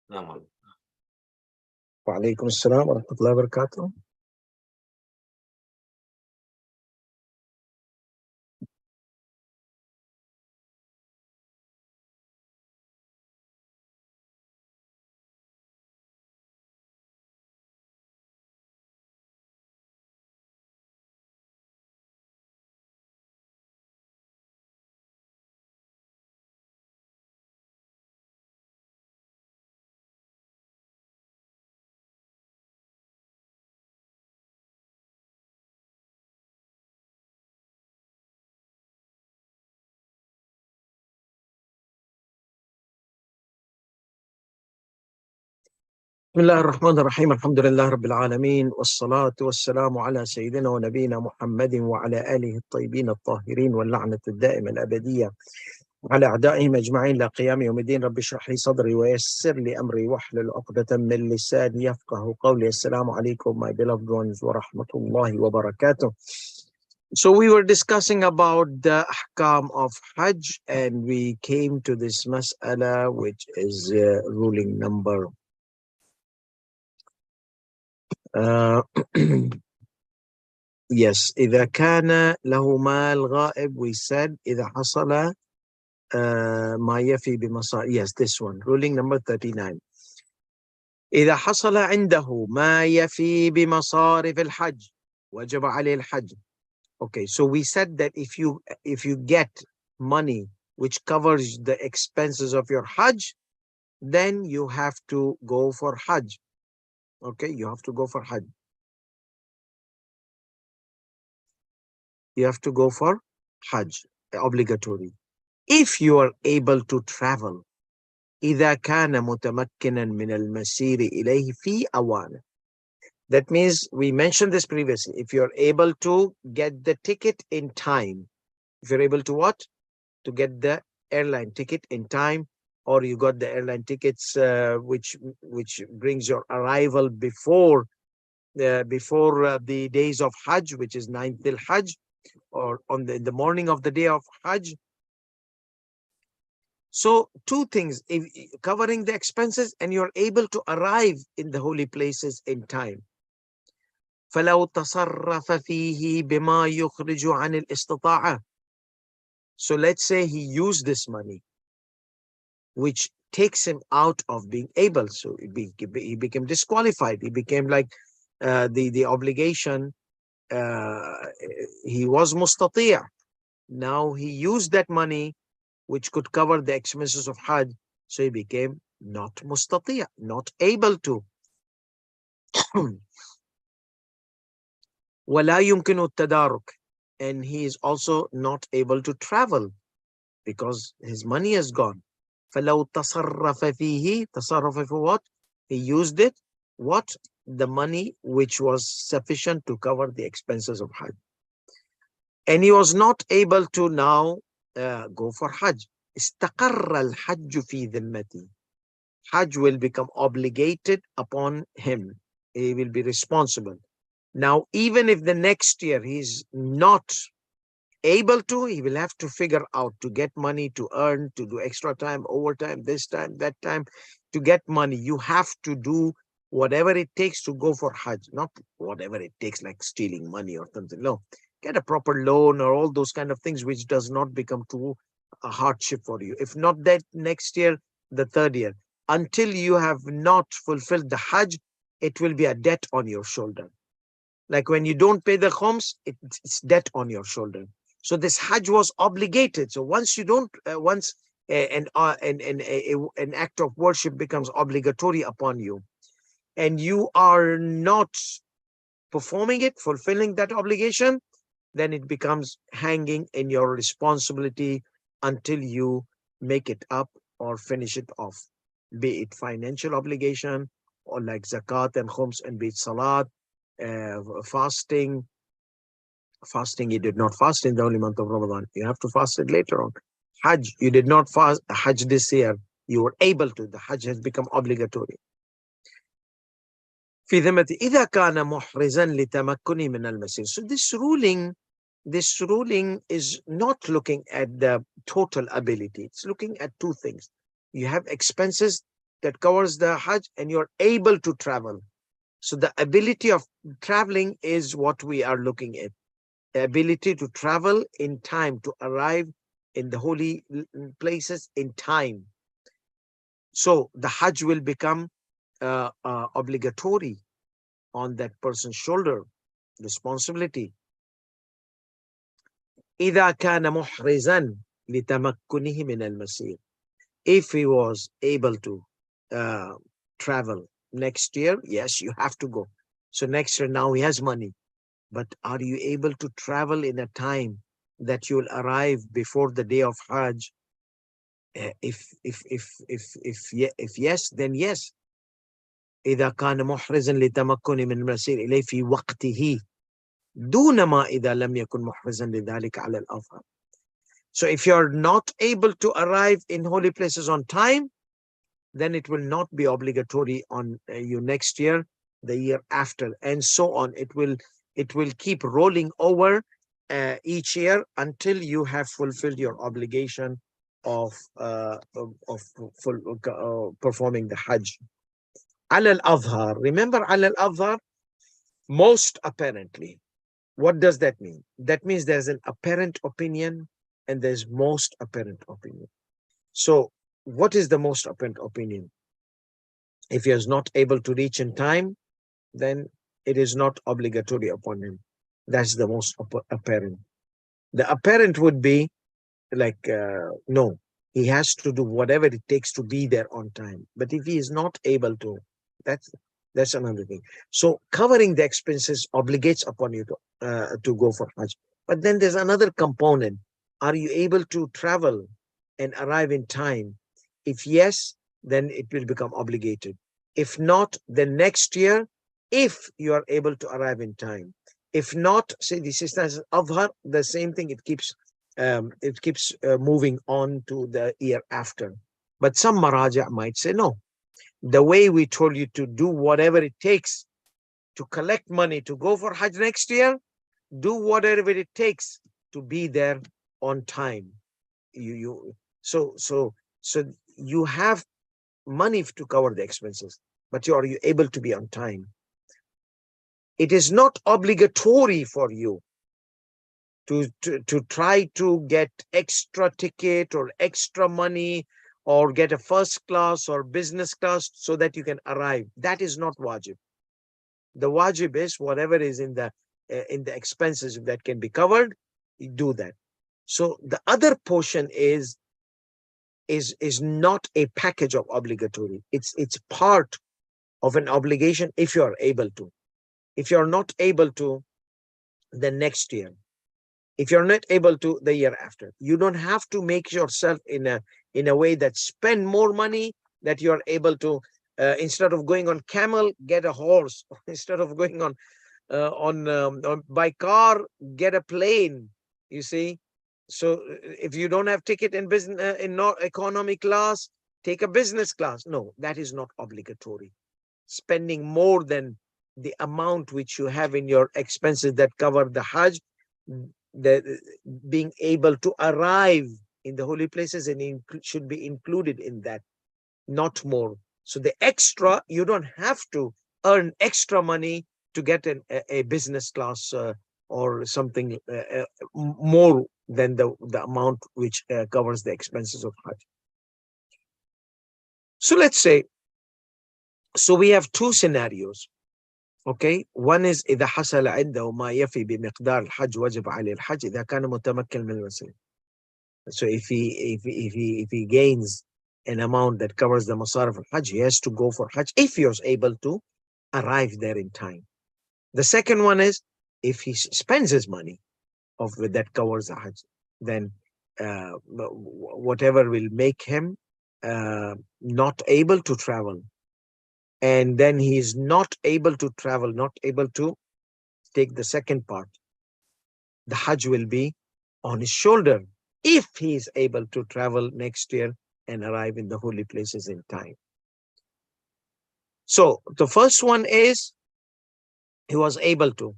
نعم. وعليكم السلام ورحمة الله وبركاته. بسم الله الرحمن الرحيم. الحمد لله رب العالمين، والصلاة والسلام على سيدنا ونبينا محمد وعلى آله الطيبين الطاهرين، واللعنة الدائمة الأبدية على أعدائهم أجمعين لا قيام يوم الدين. رب اشرح لي صدري ويسر لي أمري واحلل عقدة من لساني يفقه قولي. السلام عليكم my beloved ones ورحمة الله وبركاته. So we were discussing about the ahkam of Hajj, and we came to this mas'ala, which is ruling number yes, إذا كان له مال غائب. We said إذا حصل ما يفي بمصاريف. Yes, this one, ruling number 39. إذا حصل عنده ما يفي بمصاريف الحج وجب عليه الحج. Okay, so we said that if you get money which covers the expenses of your Hajj, then you have to go for Hajj. Okay, you have to go for Hajj. You have to go for Hajj, obligatory. If you are able to travel, إذا كان متمكنا من المسير إليه في أوانه. That means, we mentioned this previously, if you're able to get the ticket in time, if you're able to what? To get the airline ticket in time, or you got the airline tickets which brings your arrival before the days of Hajj, which is 9th Dhul Hajj, or on the morning of the day of Hajj. So two things, covering the expenses, and you're able to arrive in the holy places in time. فَلَوْ تَصَرَّفَ فِيهِ بِمَا يُخْرِجُ عَنِ الْإِسْتِطَاعَةِ. So let's say he used this money, which takes him out of being able. So he became disqualified. He became like the obligation. He was mustati'. Now he used that money which could cover the expenses of Hajj, so he became not mustati', not able to. وَلَا يُمْكِنُ التَّدَارُكِ. And he is also not able to travel because his money is gone. فَلَوْ تَصَرَّفَ فِيهِ. تصرف for what? He used it. What? The money which was sufficient to cover the expenses of Hajj. And he was not able to now go for Hajj. استقر الحج في ذمته. Hajj will become obligated upon him. He will be responsible. Now, even if the next year he's not able to, he will have to figure out to get money, to earn, to do extra time, overtime, this time, that time, to get money. You have to do whatever it takes to go for Hajj, not whatever it takes like stealing money or something. No, get a proper loan or all those kind of things which does not become too a hardship for you. If not that next year, the third year, until you have not fulfilled the Hajj, it will be a debt on your shoulder. Like when you don't pay the khums, it's debt on your shoulder. So this Hajj was obligated. So once you don't, once an act of worship becomes obligatory upon you, and you are not performing it, fulfilling that obligation, then it becomes hanging in your responsibility until you make it up or finish it off. Be it financial obligation, or like zakat and khums, and be it salat, fasting. Fasting, you did not fast in the holy month of Ramadan. You have to fast it later on. Hajj, you did not fast Hajj this year. You were able to. The Hajj has become obligatory. في ذمة إذا كان محرزا لتمكنه من المسير. So this ruling is not looking at the total ability. It's looking at two things. You have expenses that covers the Hajj, and you're able to travel. So the ability of traveling is what we are looking at. The ability to travel in time, to arrive in the holy places in time. So the Hajj will become obligatory on that person's shoulder, responsibility. إذا كان محرزا لتمكنه من المسير. If he was able to uh, travel next year, yes, you have to go. So next year now he has money, but are you able to travel in a time that you'll arrive before the day of Hajj? If yes, then yes. إذا كان محرزا لتمكن من المسير إليه في وقته دون ما إذا لم يكن محرزا لذلك على الأظهر. So if you're not able to arrive in holy places on time, then it will not be obligatory on you next year, the year after, and so on. It will keep rolling over each year until you have fulfilled your obligation of performing the Hajj. Al al-Azhar. Remember Al al-Azhar? Most apparently. What does that mean? That means there's an apparent opinion and there's most apparent opinion. So what is the most apparent opinion? If he is not able to reach in time, then it is not obligatory upon him. That's the most apparent. The apparent would be like, no, he has to do whatever it takes to be there on time. But if he is not able to, that's another thing. So covering the expenses obligates upon you to go for Hajj. But then there's another component. Are you able to travel and arrive in time? If yes, then it will become obligated. If not, then next year, if you are able to arrive in time. If not, say the Sistani Azhar, the same thing, it keeps moving on to the year after. But some Maraja might say, no, the way we told you to do whatever it takes to collect money to go for Hajj next year, do whatever it takes to be there on time. So you have money to cover the expenses, but are you able to be on time? It is not obligatory for you to try to get extra ticket or extra money or get a first class or business class so that you can arrive. That is not wajib. The wajib is whatever is in the expenses that can be covered, you do that. So the other portion is not a package of obligatory. It's part of an obligation if you are able to. If you're not able to, then next year. If you're not able to, the year after. You don't have to make yourself in a way that spend more money that you're able to. Instead of going on camel, get a horse. Instead of going on by car, get a plane. You see. So if you don't have ticket in business in economy class, take a business class. No, that is not obligatory. Spending more than the amount which you have in your expenses that cover the Hajj, being able to arrive in the holy places and should be included in that, not more. So the extra, you don't have to earn extra money to get a business class or something more than the amount which covers the expenses of Hajj. So let's say, so we have two scenarios. Okay, one is إذا حصل عنده ما يفي بمقدار الحج وجب عليه الحج إذا كان متمكن من الوسيلة. So if he gains an amount that covers the masarif al-Hajj, he has to go for Hajj if he was able to arrive there in time. The second one is if he spends his money that covers the Hajj, then whatever will make him not able to travel, and then he is not able to travel, not able to take the second part, the Hajj will be on his shoulder if he is able to travel next year and arrive in the holy places in time. So the first one is he was able to.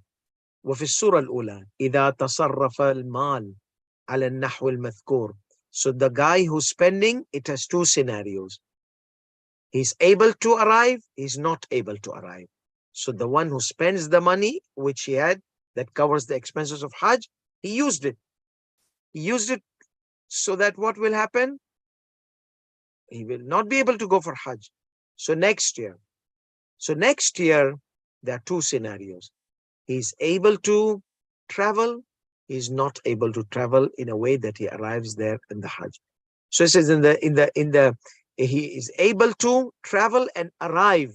وفي السورة الأولى إذا تصرف المال على النحو المذكور. So the guy who's spending, it has two scenarios. He's able to arrive, he's not able to arrive. So the one who spends the money which he had that covers the expenses of Hajj, he used it. He used it so that what will happen? He will not be able to go for Hajj. So next year, there are two scenarios. He's able to travel, he's not able to travel in a way that he arrives there in the Hajj. So it says he is able to travel and arrive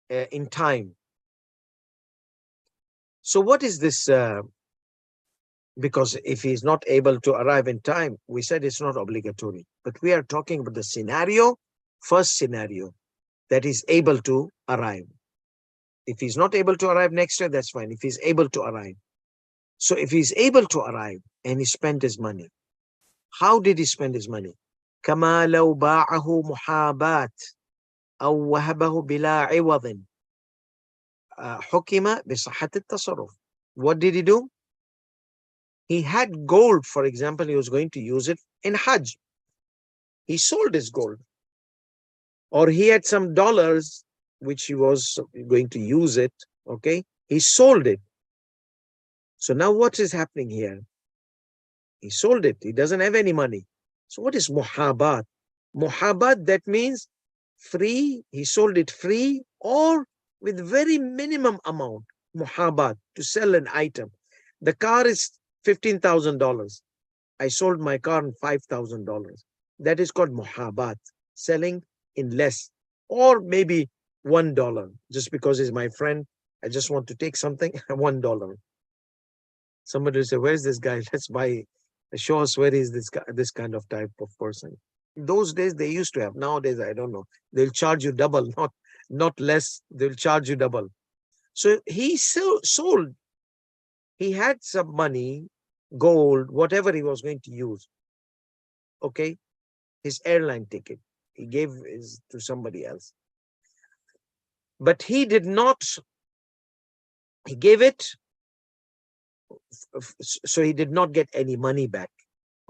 in time. So what is this? Because if he's not able to arrive in time, we said it's not obligatory. But we are talking about the scenario, first scenario, that he's able to arrive. If he's not able to arrive next year, that's fine. If he's able to arrive. So if he's able to arrive and he spent his money, how did he spend his money? كما لو باعه محاباة أو وهبه بلا عوض حكم بصحة التصرف. What did he do? He had gold, for example, he was going to use it in Hajj. He sold his gold. Or he had some dollars which he was going to use it, okay? He sold it. So now what is happening here? He sold it. He doesn't have any money. So what is muhabat? Muhabat, that means free. He sold it free or with very minimum amount. Muhabat, to sell an item. The car is $15,000. I sold my car in $5,000. That is called muhabat, selling in less, or maybe $1. Just because he's my friend, I just want to take something, $1. Somebody will say, where's this guy? Let's buy. Show us where is this guy, this kind of type of person. Those days they used to have. Nowadays, I don't know. They'll charge you double, not less. They'll charge you double. So he sold. He had some money, gold, whatever he was going to use. Okay, his airline ticket. He gave it to somebody else. But he did not. He gave it. So he did not get any money back.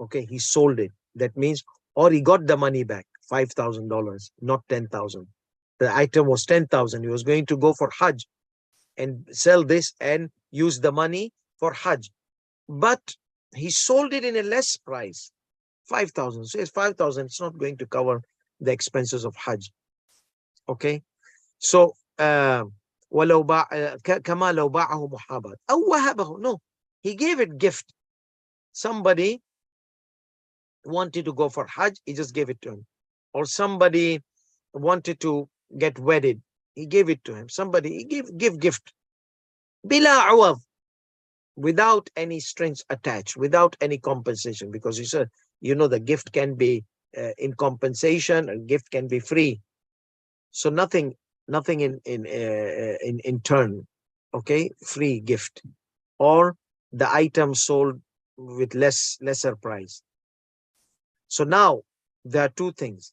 Okay, he sold it. That means, or he got the money back, $5,000, not 10,000. The item was 10,000. He was going to go for Hajj and sell this and use the money for Hajj. But he sold it in a less price, 5,000. So it's 5,000. It's not going to cover the expenses of Hajj. Okay, so ولو باع كما لو باعه محاباة أو وهبه. No, he gave it gift. Somebody wanted to go for Hajj, he just gave it to him. Or somebody wanted to get wedded, he gave it to him. Somebody, he give gift. Bila awad, without any strings attached, without any compensation. Because he said, the gift can be in compensation, a gift can be free. So nothing in turn. Okay, free gift. Or the item sold with lesser price. So now there are two things.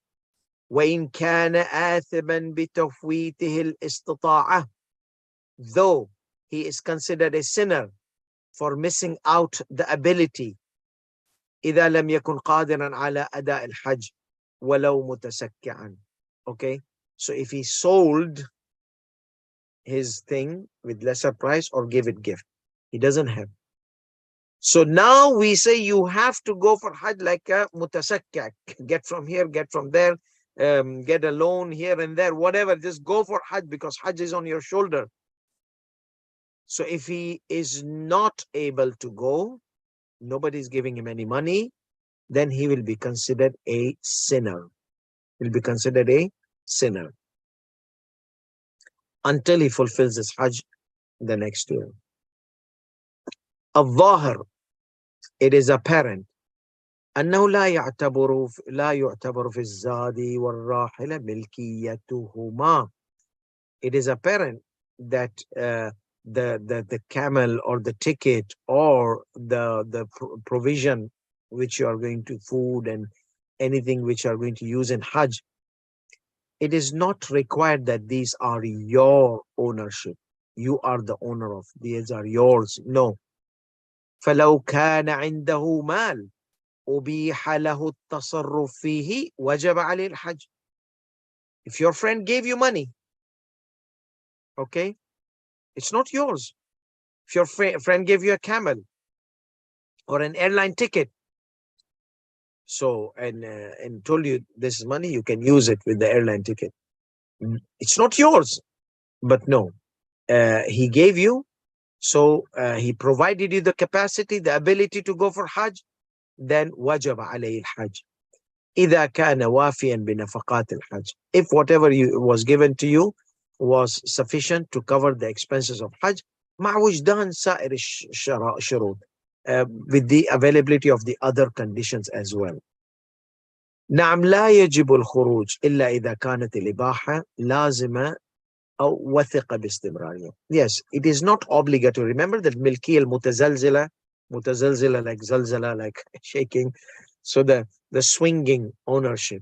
وَإِنْ كَانَ آثِمًا بِتَفْوِيتِهِ الْإِسْتِطَاعَةِ, though he is considered a sinner for missing out the ability, إِذَا لَمْ يَكُنْ قَادِرًا عَلَى أَدَاءِ الْحَجِّ وَلَوْ مُتَسَكِّعًا. Okay, so if he sold his thing with lesser price or gave it gift, he doesn't have. So now we say you have to go for Hajj like a mutasakki, get from here, get from there, get a loan here and there, whatever, just go for Hajj because Hajj is on your shoulder. So if he is not able to go, nobody is giving him any money, then he will be considered a sinner. He'll be considered a sinner until he fulfills his Hajj the next year. الظاهر, it is apparent أنه لا يعتبر في الزاد والراحلة ملكيتهما. It is apparent that the camel or the ticket or the provision which you are going to, food and anything which you are going to use in Hajj, it is not required that these are your ownership. You are the owner of these, are yours. No. فلو كان عنده مال أبيح له التصرف فيه وجب عليه الحج. If your friend gave you money, okay, it's not yours. If your friend gave you a camel or an airline ticket, so and told you this is money, you can use it with the airline ticket. It's not yours, but no, he gave you, so he provided you the capacity, the ability to go for Hajj. Then wajab alayhi al-Hajj. إذا كان وافيا بنفقات الحج. If whatever was given to you was sufficient to cover the expenses of Hajj, مع وجدان سائر الشروط, with the availability of the other conditions as well. نعم لا يجب الخروج إلا إذا كانت الإباحة لازمة أو وثق باستمرارية. Yes, it is not obligatory. Remember that ملكية المتزلزلة, متزلزلة like زلزلة, like shaking. So the swinging ownership.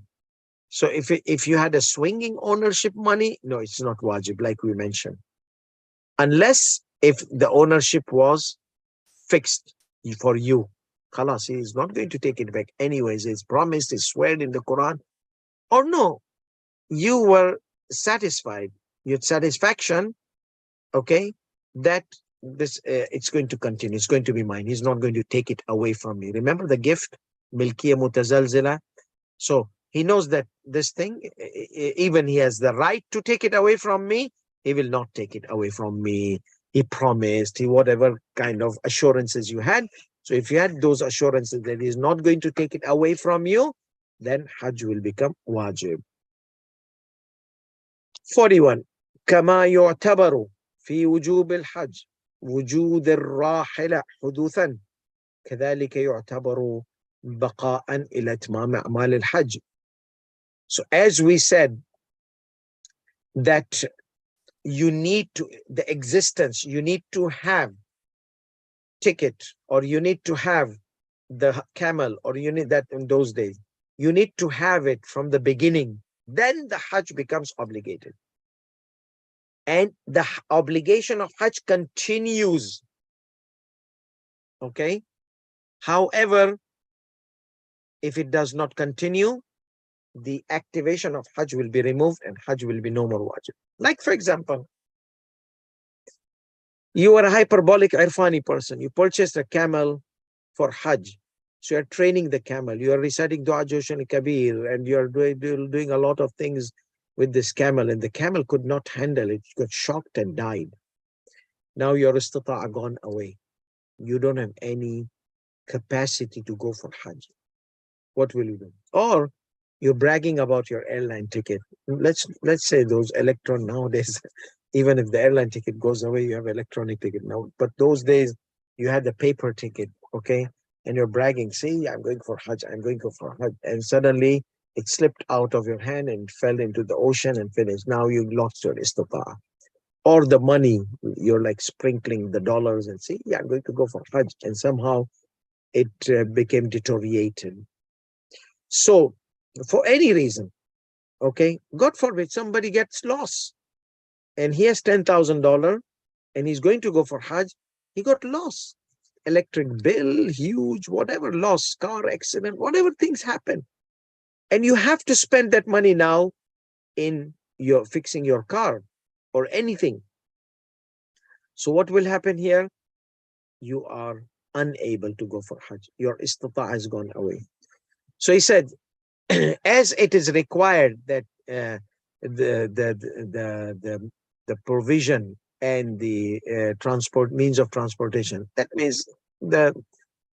So if you had a swinging ownership money, no, it's not wajib, like we mentioned. Unless if the ownership was fixed for you. Khalas, he is not going to take it back anyways. It's promised, it's sweared in the Quran. Or no, you were satisfied, your satisfaction, okay, that this it's going to continue, it's going to be mine. He's not going to take it away from me. Remember the gift, milkiya mutazalzila. So he knows that this thing, even he has the right to take it away from me, he will not take it away from me. He promised, he whatever kind of assurances you had. So if you had those assurances that he's not going to take it away from you, then Hajj will become wajib. 41. كما يعتبر في وجوب الحج وجود الراحلة حدوثا كذلك يعتبر بقاء إلى إتمام أعمال الحج. So as we said that you need to, the existence, you need to have ticket, or you need to have the camel, or you need that in those days. You need to have it from the beginning. Then the Hajj becomes obligated. And the obligation of Hajj continues. Okay? However, if it does not continue, the activation of Hajj will be removed and Hajj will be no more wajib. Like, for example, you are a hyperbolic irfani person. You purchased a camel for Hajj. So you're training the camel. You are reciting Dua Joshan Kabir, and you're doing a lot of things with this camel, and the camel could not handle it. It got shocked and died. Now your istita'a gone away. You don't have any capacity to go for Hajj. What will you do? Or you're bragging about your airline ticket. Let's say those electron nowadays, even if the airline ticket goes away, you have electronic ticket now. But those days you had the paper ticket, okay? And you're bragging, see, I'm going for Hajj, I'm going for Hajj. And suddenly it slipped out of your hand and fell into the ocean and finished. Now you lost your istita'a. Or the money, you're like sprinkling the dollars and say, yeah, I'm going to go for Hajj. And somehow it became deteriorated. So for any reason, okay, God forbid somebody gets lost and he has $10,000 and he's going to go for Hajj, he got lost. Electric bill, huge, whatever, loss, car accident, whatever things happen. And you have to spend that money now in your fixing your car or anything. So what will happen here? You are unable to go for Hajj. Your istita'a has gone away. So he said, as it is required that the provision and the transport means of transportation, that means the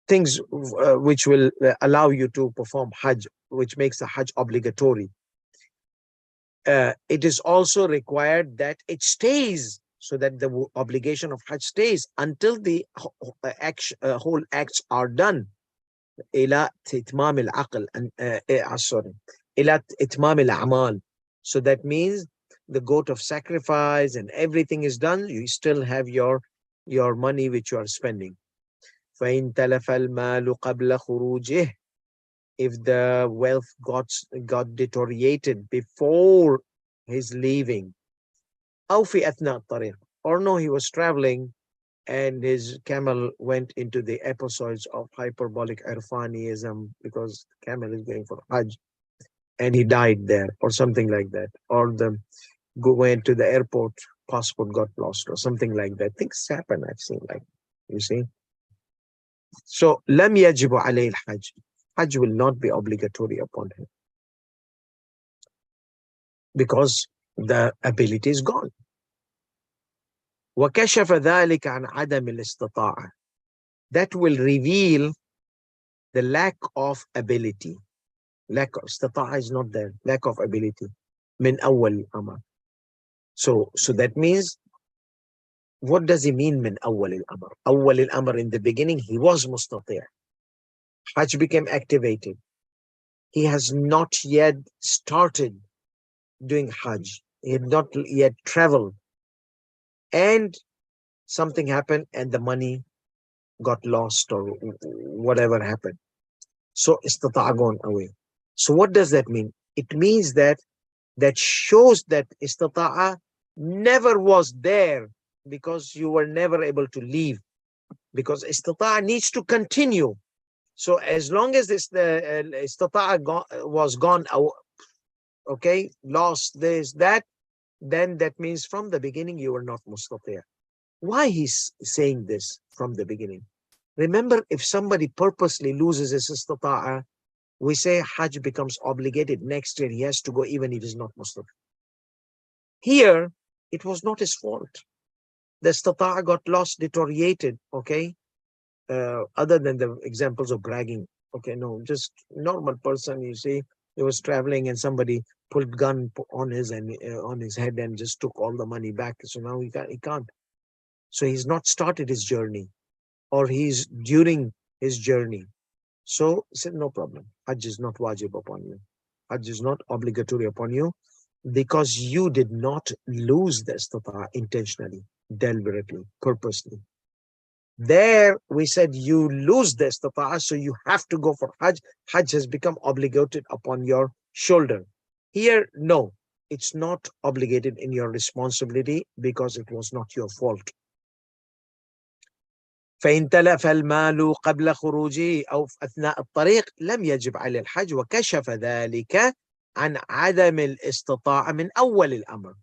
things which will allow you to perform Hajj, which makes the Hajj obligatory. It is also required that it stays, so that the obligation of Hajj stays until the whole acts are done. إلى إتمام العقل sorry إلى إتمام الأعمال. So that means the goat of sacrifice and everything is done, you still have your money which you are spending. فإن تلف المال قبل خروجه, if the wealth got deteriorated before his leaving, أو في أثناء الطريق, or no, he was traveling and his camel went into the episodes of hyperbolic irfaniism because camel is going for Hajj. and he died there or something like that, or went to the airport, passport got lost or something like that. Things happen, I've seen, like, you see. So لم يجب عليه الحج. Hajj will not be obligatory upon him because the ability is gone. وكشف ذلك عن عدم الاستطاعة. That will reveal the lack of ability. Lack of استطاعة is not there. Lack of ability. من أول الأمر. So that means, what does he mean من أول الأمر? أول الأمر, in the beginning he was مستطيع. Hajj became activated. He has not yet started doing Hajj. He had not yet traveled. And something happened and the money got lost or whatever happened. So istata'a gone away. So what does that mean? It means that shows that istata'a never was there because you were never able to leave. Because istata'a needs to continue. So as long as the istata'a was gone, okay, lost this, that, then that means from the beginning you were not mustati'. Why he's saying this from the beginning? Remember, if somebody purposely loses his istata'a, we say Hajj becomes obligated. Next year he has to go even if he's not Muslim. Here, it was not his fault. The istata'a got lost, deteriorated, okay? Other than the examples of bragging, okay, no, just normal person, you see, he was traveling and somebody pulled gun on his head and just took all the money back. So now he can't. So he's not started his journey, or he's during his journey. So he said, no problem. Hajj is not wajib upon you. Hajj is not obligatory upon you because you did not lose the istata intentionally, deliberately, purposely. There we said you lose the istata, so you have to go for Hajj. Hajj has become obligated upon your shoulder. Here, no, it's not obligated in your responsibility because it was not your fault. فإن تلف المال قبل خروجه أو أثناء الطريق لم يجب عليه الحج وكشف ذلك عن عدم الاستطاعة من أول الأمر.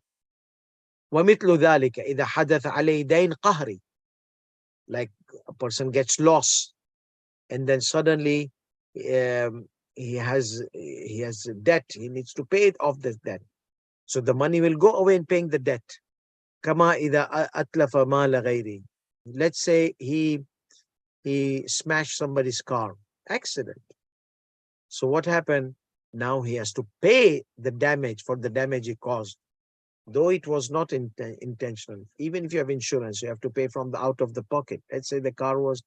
ومثل ذلك إذا حدث عليه دين قهري, like a person gets lost and then suddenly he has a debt, he needs to pay it off, this debt, so the money will go away in paying the debt. كما إذا أتلف مال غيره. Let's say he smashed somebody's car, accident. So what happened? Now he has to pay the damage for the damage he caused, though it was not intentional. Even if you have insurance, you have to pay from out of the pocket. Let's say the car was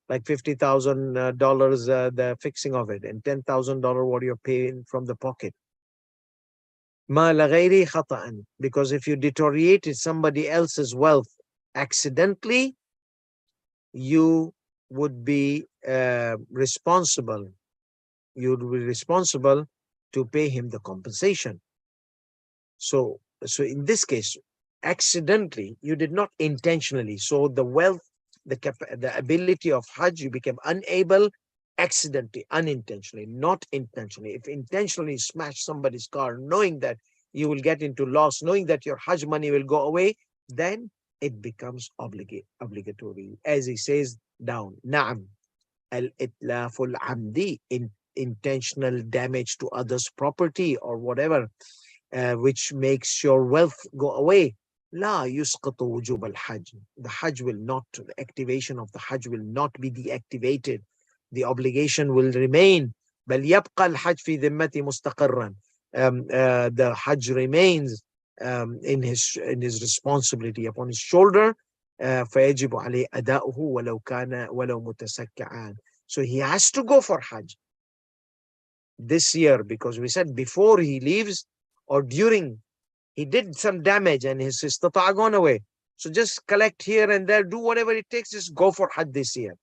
like $50,000, the fixing of it, and $10,000 what you're paying from the pocket. ما لغيره خطأ, because if you deteriorated somebody else's wealth accidentally, you would be responsible. You would be responsible to pay him the compensation. So in this case, accidentally, you did not intentionally. So the wealth, the ability of Hajj, you became unable accidentally, unintentionally, not intentionally. If intentionally smash somebody's car, knowing that you will get into loss, knowing that your Hajj money will go away, then it becomes obligatory. As he says down, Na'am, al-itlaful amdi, intentional damage to others' property or whatever, which makes your wealth go away. La yusqatu wujub al-hajj. The Hajj will not, the activation of the Hajj will not be deactivated. The obligation will remain. بل يبقى الحج في ذمته مستقرا. The Hajj remains in his responsibility upon his shoulder. فيجب عليه أداؤه ولو كان ولو متسكعان. So he has to go for Hajj this year, because we said before he leaves or during, he did some damage and his istata'a gone away. So just collect here and there, do whatever it takes, just go for Hajj this year.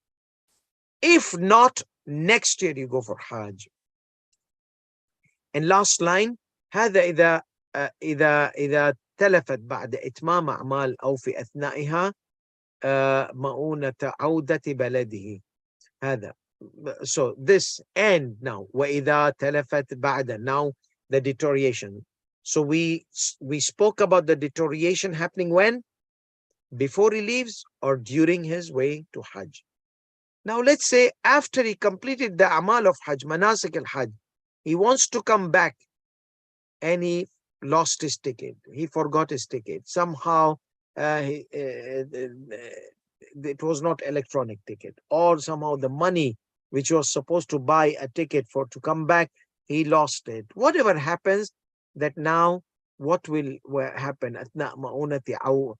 If not, next year you go for Hajj. And last line, هذا إذا تلفت بعد إتمام أعمال أو في أثنائها مؤونة عودة بلده. هذا. So this, and now وإذا تلفت بعد, now the deterioration. So we spoke about the deterioration happening when? Before he leaves or during his way to Hajj. Now let's say after he completed the amal of Hajj, manasik al-Hajj, he wants to come back and he lost his ticket. He forgot his ticket. Somehow it was not electronic ticket, or somehow the money which was supposed to buy a ticket for to come back, he lost it. Whatever happens, that now what will happen أثناء مؤونة أو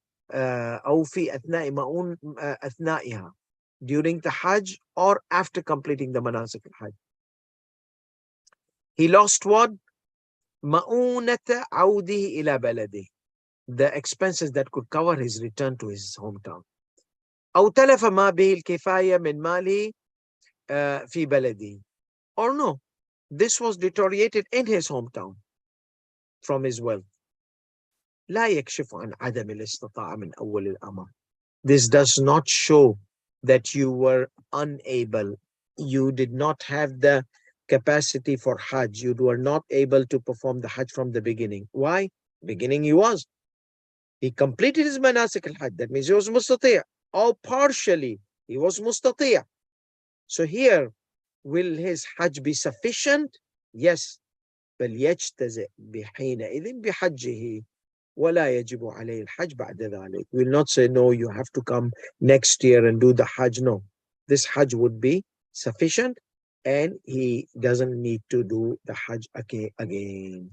في أثناء مؤون أثنائها, during the Hajj or after completing the manasik al-Hajj. He lost what? مؤونة عوده إلى بلده, the expenses that could cover his return to his hometown. أو تلف ما به الكفاية من ماله في بلده. Or no, this was deteriorated in his hometown from his wealth. لا يكشف عن عدم الاستطاعة من أول الأمر. This does not show that you were unable, you did not have the capacity for Hajj, you were not able to perform the Hajj from the beginning. Why? Beginning he was. He completed his manasik al-Hajj. That means he was mustati', or partially he was mustati'. So here, will his Hajj be sufficient? Yes. فليجتزئ بحينئذ بحجه ولا يجب عليه الحج بعد ذلك. Will not say, no, you have to come next year and do the Hajj. No. This Hajj would be sufficient and he doesn't need to do the Hajj again.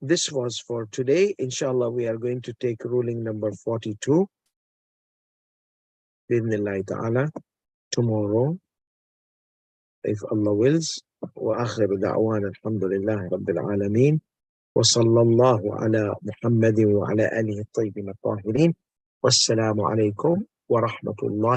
This was for today. Inshallah, we are going to take ruling number 42. Bidnillahi ta'ala. Tomorrow, if Allah wills. وآخر دعوانا الحمد لله رب العالمين وصلى الله على محمد وعلى آله الطيبين الطاهرين والسلام عليكم ورحمة الله